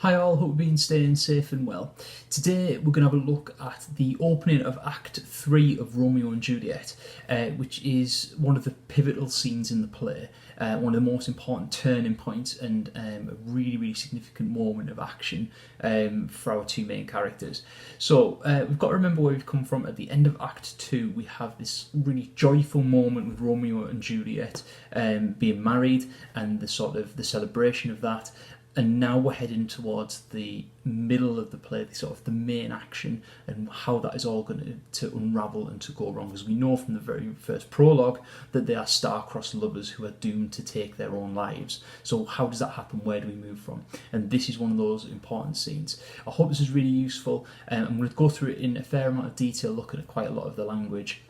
Hi all, hope you've been staying safe and well. Today we're going to have a look at the opening of Act 3 of Romeo and Juliet, which is one of the pivotal scenes in the play, one of the most important turning points and a really significant moment of action for our two main characters. So we've got to remember where we've come from. At the end of Act 2 we have this really joyful moment with Romeo and Juliet being married and the celebration of that. And now we're heading towards the middle of the play, the main action, and how that is all going to unravel and to go wrong. Because we know from the very first prologue that they are star-crossed lovers who are doomed to take their own lives. So how does that happen? Where do we move from? And this is one of those important scenes. I hope this is really useful. I'm going to go through it in a fair amount of detail, looking at quite a lot of the language.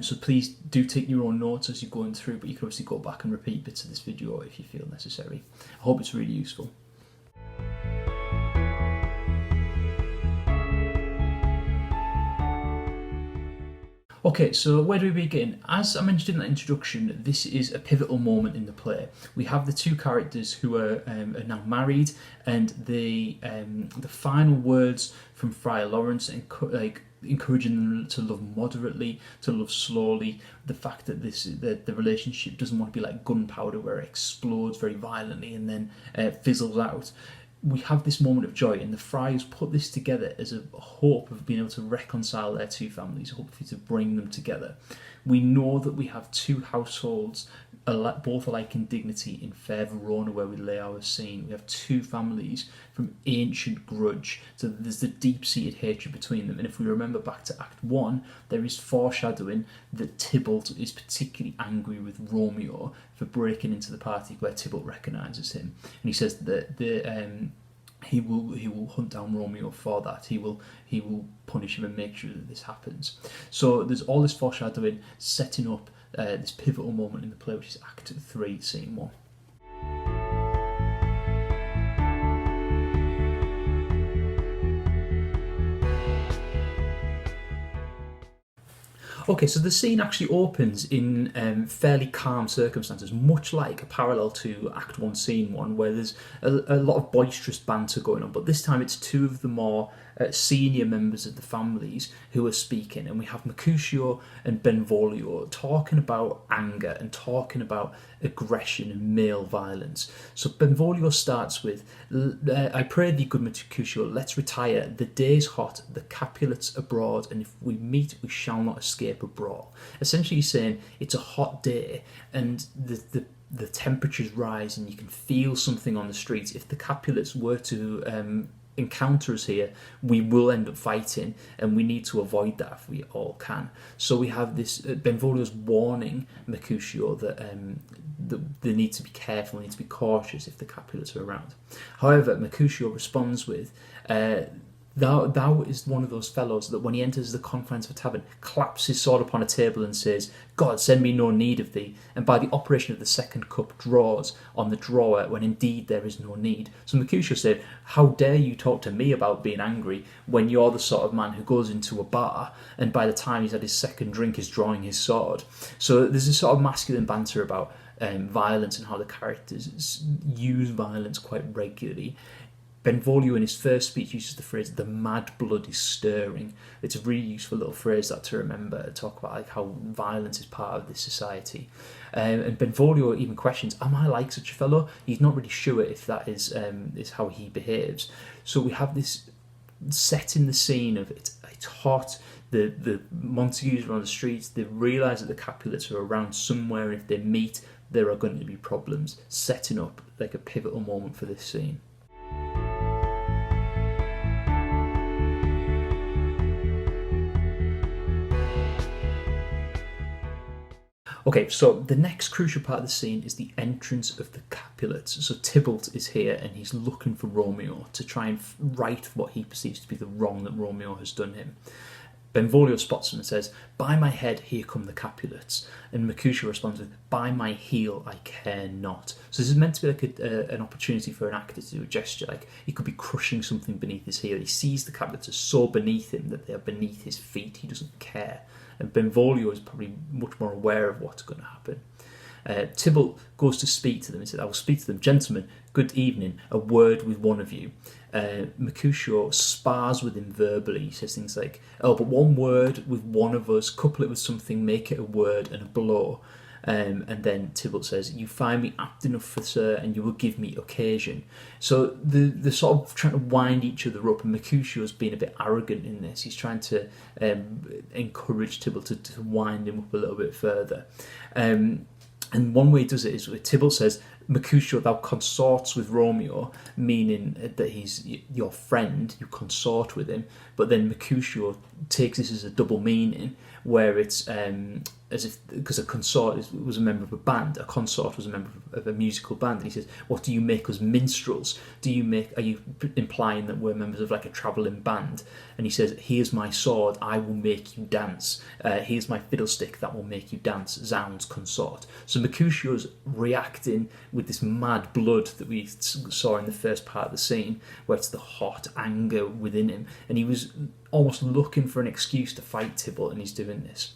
So please do take your own notes as you're going through, but you can obviously go back and repeat bits of this video if you feel necessary. I hope it's really useful. Okay, so where do we begin? As I mentioned in that introduction, this is a pivotal moment in the play. We have the two characters who are now married, and the final words from Friar Lawrence, encouraging them to love moderately, to love slowly. The fact that the relationship doesn't want to be like gunpowder, where it explodes very violently and then fizzles out. We have this moment of joy, and the friars put this together as a hope of being able to reconcile their two families, hopefully to bring them together. We know that we have two households, both alike in dignity, in fair Verona, where we lay our scene. We have two families from ancient grudge, so there's the deep-seated hatred between them. And if we remember back to Act 1, there is foreshadowing that Tybalt is particularly angry with Romeo for breaking into the party, where Tybalt recognises him, and he says that he will hunt down Romeo for that. He will punish him and make sure that this happens. So there's all this foreshadowing, setting up this pivotal moment in the play, which is Act 3, Scene 1. Okay, so the scene actually opens in fairly calm circumstances, much like a parallel to Act 1, Scene 1, where there's a lot of boisterous banter going on, but this time it's two of the more senior members of the families who are speaking, and we have Mercutio and Benvolio talking about anger and talking about aggression and male violence. So Benvolio starts with, I pray thee, good Mercutio, let's retire. The day's hot, the Capulets abroad, and if we meet, we shall not escape a brawl. Essentially he's saying it's a hot day, and the temperatures rise, and you can feel something on the streets. If the Capulets were to encounter us here, we will end up fighting, and we need to avoid that if we all can. So we have this Benvolio's warning Mercutio that they need to be careful, they need to be cautious if the Capulets are around. However, Mercutio responds with, Thou is one of those fellows that when he enters the confines of a tavern, claps his sword upon a table and says, God, send me no need of thee, and by the operation of the second cup draws on the drawer when indeed there is no need. So Mercutio said, how dare you talk to me about being angry when you're the sort of man who goes into a bar and by the time he's had his second drink is drawing his sword. So there's this sort of masculine banter about violence and how the characters use violence quite regularly. Benvolio in his first speech uses the phrase, the mad blood is stirring. It's a really useful little phrase that to remember, to talk about like how violence is part of this society. And Benvolio even questions, am I like such a fellow? He's not really sure if that is how he behaves. So we have this setting the scene of it's hot, the Montagues are on the streets, they realise that the Capulets are around somewhere, if they meet there are going to be problems, setting up like a pivotal moment for this scene. Okay, so the next crucial part of the scene is the entrance of the Capulets. So Tybalt is here and he's looking for Romeo to try and right what he perceives to be the wrong that Romeo has done him. Benvolio spots him and says, by my head, here come the Capulets. And Mercutio responds with, by my heel, I care not. So this is meant to be like an opportunity for an actor to do a gesture, like he could be crushing something beneath his heel. He sees the Capulets as so beneath him that they are beneath his feet. He doesn't care. And Benvolio is probably much more aware of what's going to happen. Tybalt goes to speak to them. He says, I will speak to them. Gentlemen, good evening. A word with one of you. Mercutio spars with him verbally. He says things like, oh, but one word with one of us, couple it with something, make it a word and a blow. And then Tybalt says, you find me apt enough for sir, and you will give me occasion. So they're sort of trying to wind each other up, and Mercutio's being a bit arrogant in this. He's trying to encourage Tybalt to wind him up a little bit further. And one way he does it is where Tybalt says, Mercutio, thou consorts with Romeo, meaning that he's your friend, you consort with him. But then Mercutio takes this as a double meaning, where it's as if, because a consort was a member of a band, a consort was a member of a musical band, and he says, what do you make us minstrels? Are you implying that we're members of like a travelling band? And he says, here's my sword, I will make you dance. Here's my fiddlestick, that will make you dance. Zounds, consort. So Mercutio's reacting with this mad blood that we saw in the first part of the scene, where it's the hot anger within him, and he was almost looking for an excuse to fight Tybalt, and he's doing this.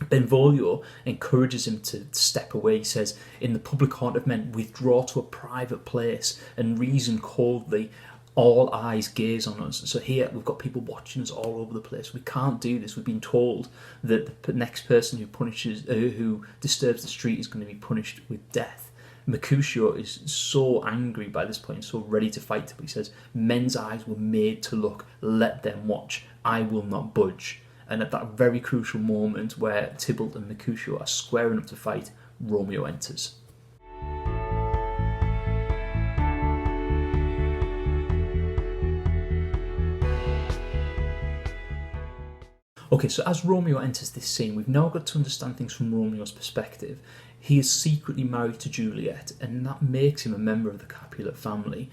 Benvolio encourages him to step away. He says, in the public haunt of men, withdraw to a private place and reason coldly. All eyes gaze on us. So here we've got people watching us all over the place. We can't do this. We've been told that the next person who disturbs the street is going to be punished with death. Mercutio is so angry by this point, so ready to fight. But he says, men's eyes were made to look. Let them watch. I will not budge. And at that very crucial moment where Tybalt and Mercutio are squaring up to fight, Romeo enters. Okay, so as Romeo enters this scene, we've now got to understand things from Romeo's perspective. He is secretly married to Juliet, and that makes him a member of the Capulet family.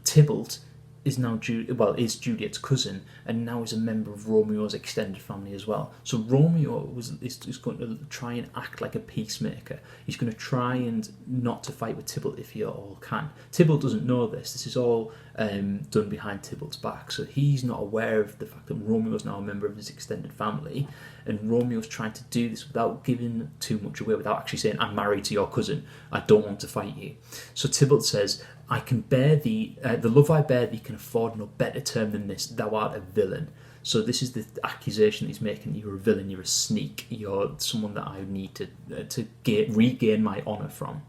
Tybalt is Juliet's cousin, and now is a member of Romeo's extended family as well. So Romeo is going to try and act like a peacemaker. He's going to try and not to fight with Tybalt if he at all can. Tybalt doesn't know this. This is all done behind Tybalt's back, so he's not aware of the fact that Romeo's now a member of his extended family, and Romeo's trying to do this without giving too much away, without actually saying, I'm married to your cousin, I don't want to fight you. So Tybalt says, I can bear thee, the love I bear thee can afford no better term than this, thou art a villain. So this is the accusation that he's making, you're a villain, you're a sneak, you're someone that I need to regain my honour from.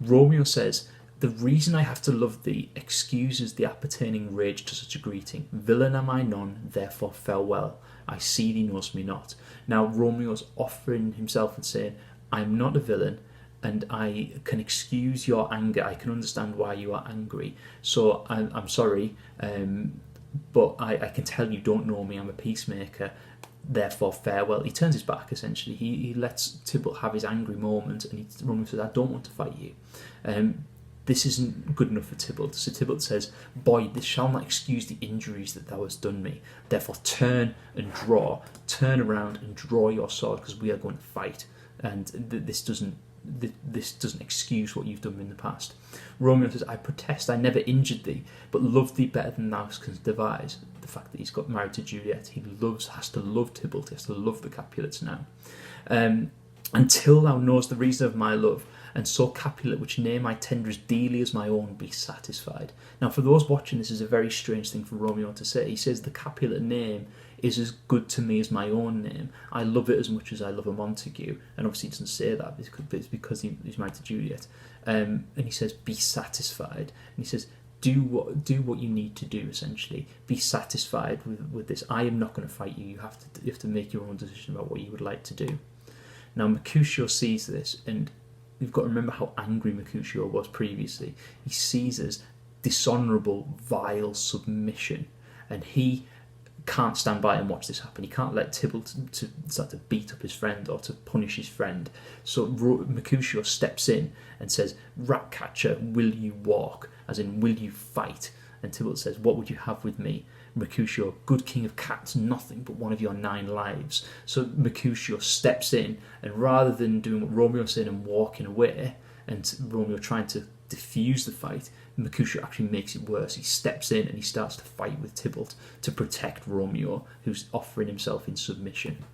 Romeo says, the reason I have to love thee excuses the appertaining rage to such a greeting. Villain am I none, therefore farewell. I see thee knowest me not. Now Romeo's offering himself and saying, I am not a villain, and I can excuse your anger. I can understand why you are angry. So I'm sorry, but I can tell you don't know me. I'm a peacemaker. Therefore, farewell. He turns his back, essentially. He lets Tybalt have his angry moment, and Romeo says, I don't want to fight you. This isn't good enough for Tybalt. So Tybalt says, boy, this shall not excuse the injuries that thou hast done me. Therefore, turn around and draw your sword, because we are going to fight. And this doesn't excuse what you've done in the past. Romeo says, I protest I never injured thee, but loved thee better than thou canst devise. The fact that he's got married to Juliet, has to love Tybalt, he has to love the Capulets now. Until thou knowest the reason of my love, and so Capulet which name I tenderest dearly as my own, be satisfied. Now for those watching, this is a very strange thing for Romeo to say. He says the Capulet name is as good to me as my own name. I love it as much as I love a Montague. And obviously he doesn't say that, but it's because he's married to Juliet. And he says, be satisfied. And he says, do what you need to do, essentially. Be satisfied with this. I am not going to fight you. You have to make your own decision about what you would like to do. Now Mercutio sees this, and you've got to remember how angry Mercutio was previously. He sees as dishonourable, vile submission, and he can't stand by and watch this happen. He can't let Tybalt to start to beat up his friend or to punish his friend. So Mercutio steps in and says, Ratcatcher, will you walk? As in, will you fight? And Tybalt says, what would you have with me? Mercutio, good king of cats, nothing but one of your 9 lives. So Mercutio steps in, and rather than doing what Romeo said and walking away, and Romeo trying to diffuse the fight, Mercutio actually makes it worse. He steps in and he starts to fight with Tybalt to protect Romeo, who's offering himself in submission.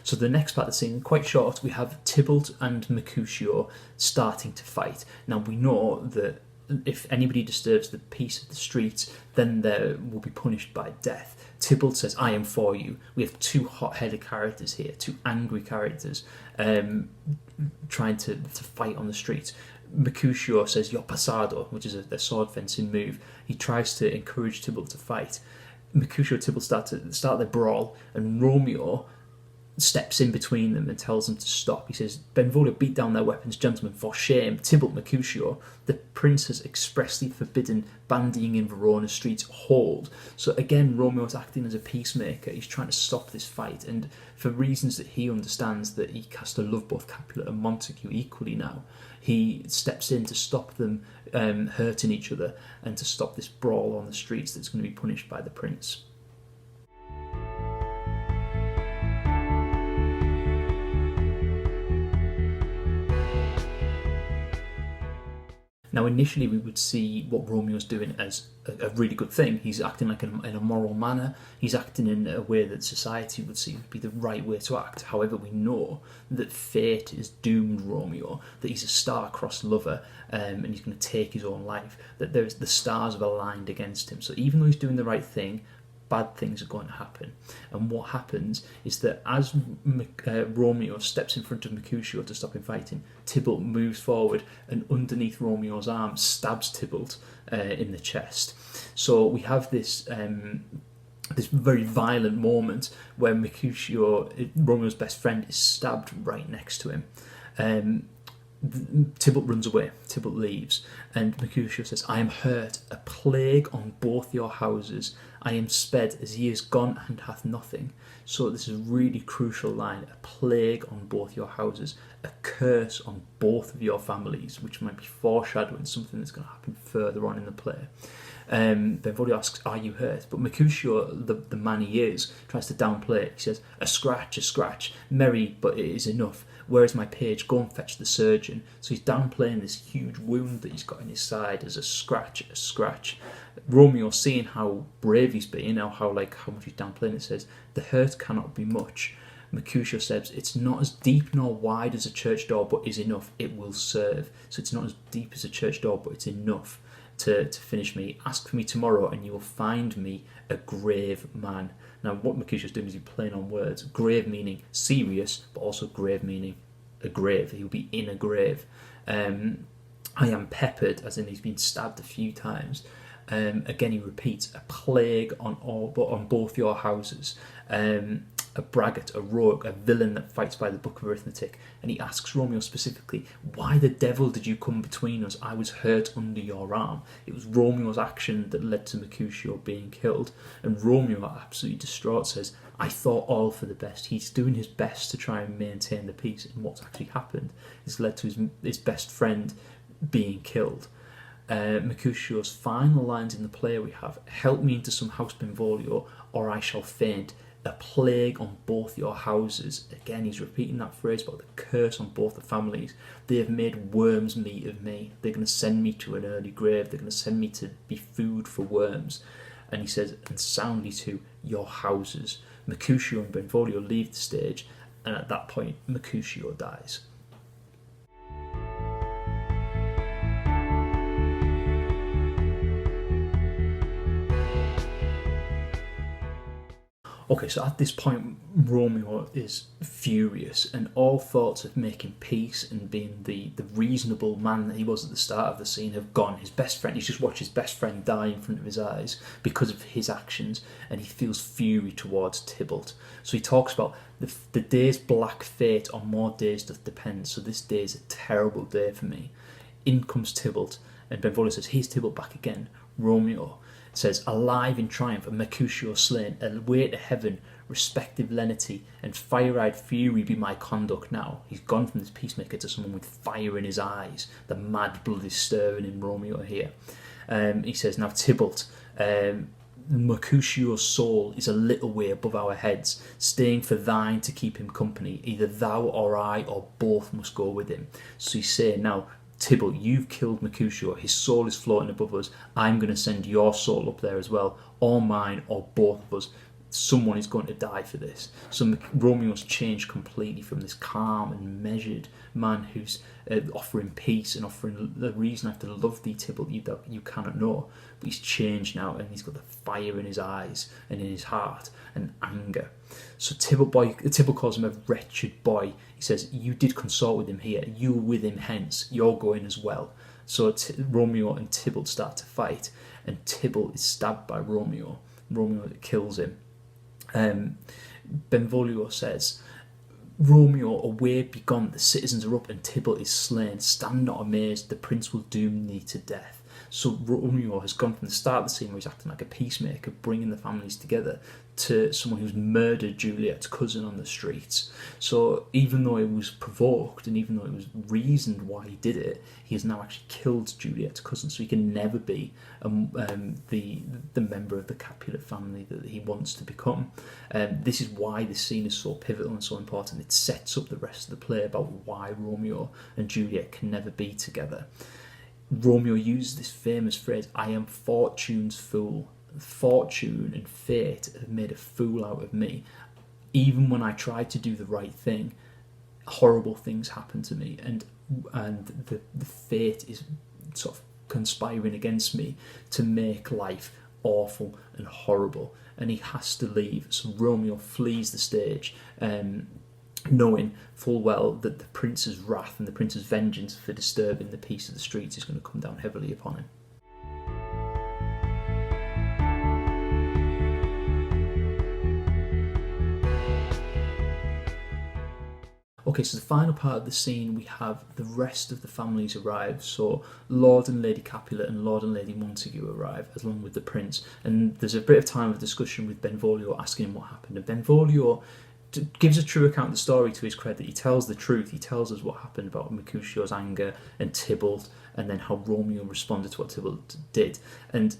So the next part of the scene, quite short, we have Tybalt and Mercutio starting to fight. Now we know that if anybody disturbs the peace of the streets, then they will be punished by death. Tybalt says, I am for you. We have two hot-headed characters here, two angry characters, trying to fight on the streets. Mercutio says, you're pasado, which is a sword fencing move. He tries to encourage Tybalt to fight. Mercutio and Tybalt start their brawl, and Romeo steps in between them and tells them to stop. He says, Benvolio, beat down their weapons, gentlemen, for shame. Tybalt, Mercutio, the prince has expressly forbidden bandying in Verona streets, hold. So again, Romeo's acting as a peacemaker. He's trying to stop this fight, and for reasons that he understands that he has to love both Capulet and Montague equally now, he steps in to stop them hurting each other and to stop this brawl on the streets that's going to be punished by the prince. Now, initially, we would see what Romeo's doing as a really good thing. He's acting like in a moral manner. He's acting in a way that society would see would be the right way to act. However, we know that fate has doomed Romeo, that he's a star-crossed lover, and he's going to take his own life, that the stars have aligned against him. So even though he's doing the right thing, bad things are going to happen. And what happens is that as Romeo steps in front of Mercutio to stop him fighting, Tybalt moves forward and underneath Romeo's arm stabs Tybalt in the chest. So we have this very violent moment where Mercutio, Romeo's best friend, is stabbed right next to him. Tybalt runs away, Tybalt leaves, and Mercutio says, I am hurt, a plague on both your houses. I am sped as he is gone and hath nothing. So this is a really crucial line, a plague on both your houses, a curse on both of your families, which might be foreshadowing something that's going to happen further on in the play. Benvolio asks, are you hurt? But Mercutio, the man he is, tries to downplay it. He says, a scratch, merry, but it is enough. Where is my page? Go and fetch the surgeon. So he's downplaying this huge wound that he's got in his side as a scratch. Romeo, seeing how brave he's being, how much he's downplaying it, says, the hurt cannot be much. Mercutio says, it's not as deep nor wide as a church door, but is enough. It will serve. So it's not as deep as a church door, but it's enough to finish me. Ask for me tomorrow and you will find me a grave man. Now what Mercutio's doing is he's playing on words. Grave meaning serious, but also grave meaning a grave. He'll be in a grave. I am peppered, as in he's been stabbed a few times. Again he repeats, a plague on both your houses. A braggart, a rogue, a villain that fights by the book of arithmetic. And he asks Romeo specifically, why the devil did you come between us? I was hurt under your arm. It was Romeo's action that led to Mercutio being killed. And Romeo, absolutely distraught, says, I thought all for the best. He's doing his best to try and maintain the peace. And what's actually happened has led to his best friend being killed. Mercutio's final lines in the play we have, help me into some house, Benvolio, or I shall faint. A plague on both your houses. Again, he's repeating that phrase about the curse on both the families. They have made worms meat of me. They're going to send me to an early grave. They're going to send me to be food for worms. And he says, and soundly to your houses. Mercutio and Benvolio leave the stage, and at that point, Mercutio dies. Okay, so at this point, Romeo is furious, and all thoughts of making peace and being the reasonable man that he was at the start of the scene have gone. His best friend, he's just watched his best friend die in front of his eyes because of his actions, and he feels fury towards Tybalt. So he talks about the day's black fate on more days doth depend, so this day is a terrible day for me. In comes Tybalt, and Benvolio says, here's Tybalt back again. Romeo says, alive in triumph, and Mercutio slain, away to heaven, respective lenity, and fire-eyed fury be my conduct now. He's gone from this peacemaker to someone with fire in his eyes. The mad blood is stirring in Romeo here. He says, now Tybalt, Mercutio's soul is a little way above our heads, staying for thine to keep him company. Either thou or I, or both must go with him. So he's saying, now, Tybalt, you've killed Mercutio. His soul is floating above us. I'm going to send your soul up there as well, or mine, or both of us. someone is going to die for this. So Romeo's changed completely from this calm and measured man who's offering peace and offering the reason I have to love thee, Tybalt, that you cannot know. But he's changed now, and he's got the fire in his eyes and in his heart and anger. So Tybalt calls him a wretched boy. He says, you did consort with him here, you were with him hence, you're going as well. So Romeo and Tybalt start to fight, and Tybalt is stabbed by Romeo. Romeo kills him. Benvolio says, Romeo, away begone, the citizens are up and Tybalt is slain. Stand not amazed, the prince will doom thee to death. So Romeo has gone from the start of the scene where he's acting like a peacemaker, bringing the families together, to someone who's murdered Juliet's cousin on the streets. So even though it was provoked and even though it was reasoned why he did it, he has now actually killed Juliet's cousin, so he can never be the member of the Capulet family that he wants to become. This is why this scene is so pivotal and so important. It sets up the rest of the play about why Romeo and Juliet can never be together. Romeo uses this famous phrase, I am fortune's fool. Fortune and fate have made a fool out of me. Even when I try to do the right thing, horrible things happen to me, and the fate is sort of conspiring against me to make life awful and horrible, and he has to leave. So Romeo flees the stage, knowing full well that the prince's wrath and the prince's vengeance for disturbing the peace of the streets is going to come down heavily upon him. Okay, so the final part of the scene, we have the rest of the families arrive. So Lord and Lady Capulet and Lord and Lady Montague arrive, along with the prince. And there's a bit of time of discussion with Benvolio asking him what happened. And Benvolio gives a true account of the story, to his credit. He tells the truth. He tells us what happened about Mercutio's anger and Tybalt, and then how Romeo responded to what Tybalt did. And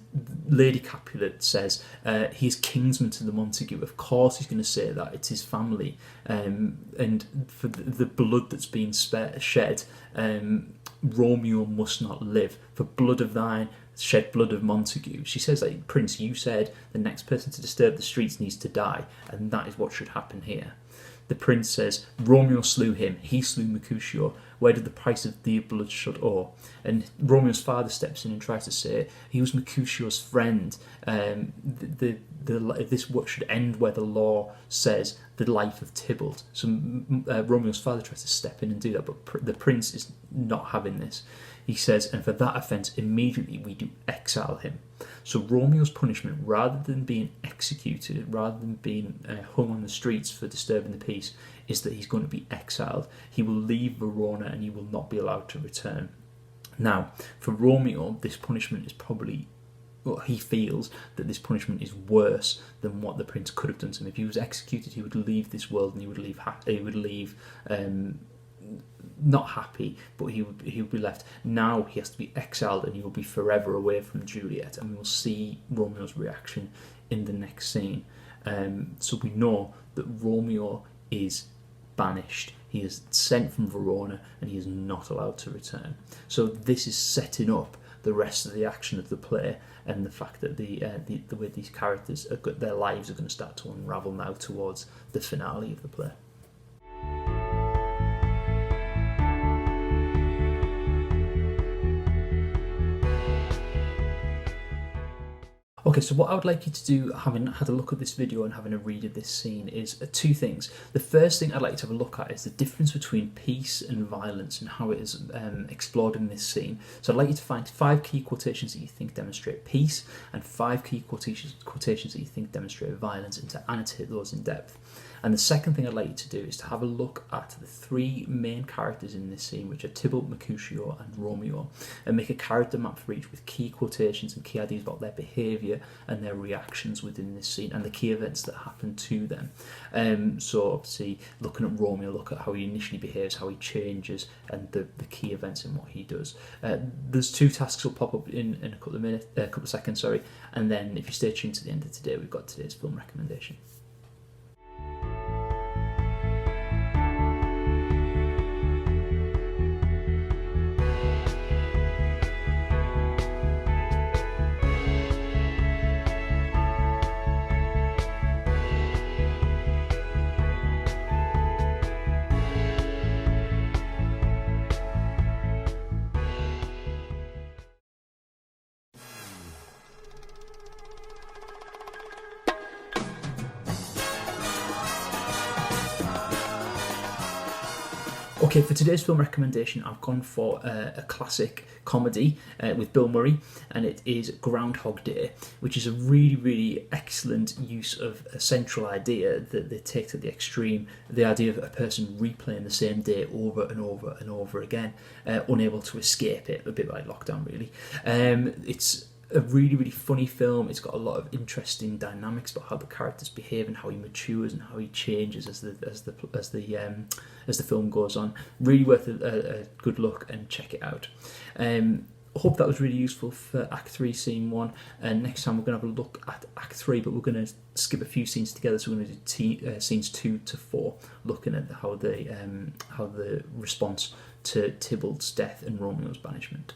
Lady Capulet says he is kinsman to the Montague. Of course he's going to say that. It's his family. And for the blood that's been shed, Romeo must not live. For blood of thine, shed blood of Montague. She says, like, Prince, you said the next person to disturb the streets needs to die, and that is what should happen here. The prince says, Romeo slew him, he slew Mercutio. Where did the price of the bloodshed owe? And Romeo's father steps in and tries to say he was Mercutio's friend. This what should end where the law says the life of Tybalt. So Romeo's father tries to step in and do that, but the prince is not having this. He says, and for that offence, immediately we do exile him. So Romeo's punishment, rather than being executed, rather than being hung on the streets for disturbing the peace, is that he's going to be exiled. He will leave Verona and he will not be allowed to return. Now, for Romeo, this punishment is probably, well, he feels that this punishment is worse than what the prince could have done to him. If he was executed, he would leave this world and he would leave not happy, but he would be left. Now he has to be exiled and he will be forever away from Juliet, and we will see Romeo's reaction in the next scene. So we know that Romeo is banished. He is sent from Verona and he is not allowed to return. So this is setting up the rest of the action of the play, and the fact that the way these characters their lives are going to start to unravel now towards the finale of the play. Okay, so what I would like you to do, having had a look at this video and having a read of this scene, is two things. The first thing I'd like you to have a look at is the difference between peace and violence and how it is explored in this scene. So I'd like you to find 5 key quotations that you think demonstrate peace and 5 key quotations that you think demonstrate violence, and to annotate those in depth. And the second thing I'd like you to do is to have a look at the 3 main characters in this scene, which are Tybalt, Mercutio and Romeo, and make a character map for each with key quotations and key ideas about their behaviour and their reactions within this scene and the key events that happen to them. So obviously looking at Romeo, look at how he initially behaves, how he changes, and the key events in what he does. There's 2 tasks will pop up in a couple of seconds, and then if you stay tuned to the end of today, we've got today's film recommendation. Okay, for today's film recommendation, I've gone for a classic comedy with Bill Murray, and it is Groundhog Day, which is a really, really excellent use of a central idea that they take to the extreme, the idea of a person replaying the same day over and over and over again, unable to escape it, a bit like Lockdown, really. It's a really, really funny film. It's got a lot of interesting dynamics about how the characters behave and how he matures and how he changes as the film goes on. Really worth a good look, and check it out. Hope that was really useful for Act 3, Scene 1. And next time we're going to have a look at Act 3, but we're going to skip a few scenes together. So we're going to do scenes 2 to 4, looking at how the response to Tybalt's death and Romeo's banishment.